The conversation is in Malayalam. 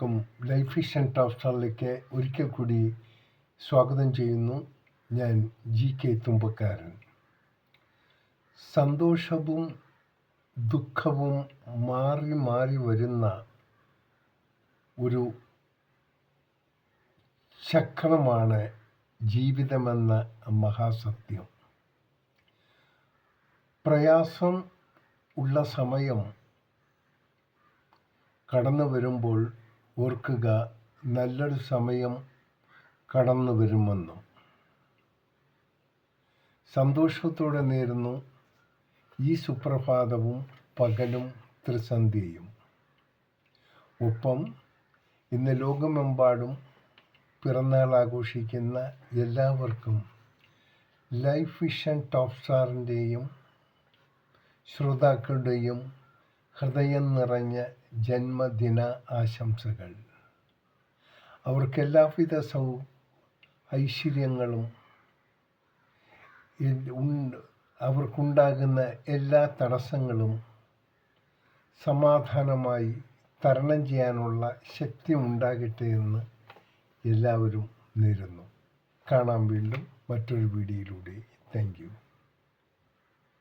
എല്ലാവർക്കും ലൈഫ് വിഷൻ ടോപ്പ് സ്റ്റാറിലേക്ക് ഒരിക്കൽ കൂടി സ്വാഗതം ചെയ്യുന്നു. ഞാൻ GK തുമ്പക്കാരൻ. സന്തോഷവും ദുഃഖവും മാറി മാറി വരുന്ന ഒരു ചക്രമാണ് ജീവിതമെന്ന മഹാസത്യം. പ്രയാസം ഉള്ള സമയം കടന്നു വരുമ്പോൾ ഓർക്കുക, നല്ലൊരു സമയം കടന്നു വരുമെന്നും. സന്തോഷത്തോടെ നേരുന്നു ഈ സുപ്രഭാതവും പകലും ത്രിസന്ധ്യയും. ഒപ്പം ഇന്ന് ലോകമെമ്പാടും പിറന്നാൾ ആഘോഷിക്കുന്ന എല്ലാവർക്കും ലൈഫ് വിഷൻ ടോപ്പ് സ്റ്റാറിൻ്റെയും ശ്രോതാക്കളുടെയും ഹൃദയം നിറഞ്ഞ ജന്മദിന ആശംസകൾ. അവർക്ക് എല്ലാവിധ ഐശ്വര്യങ്ങളും അവർക്കുണ്ടാകുന്ന എല്ലാ തടസ്സങ്ങളും സമാധാനമായി തരണം ചെയ്യാനുള്ള ശക്തി ഉണ്ടാകട്ടെ എന്ന് എല്ലാവരും നേരുന്നു. കാണാം വീണ്ടും മറ്റൊരു വീഡിയോയിലൂടെ. Thank you.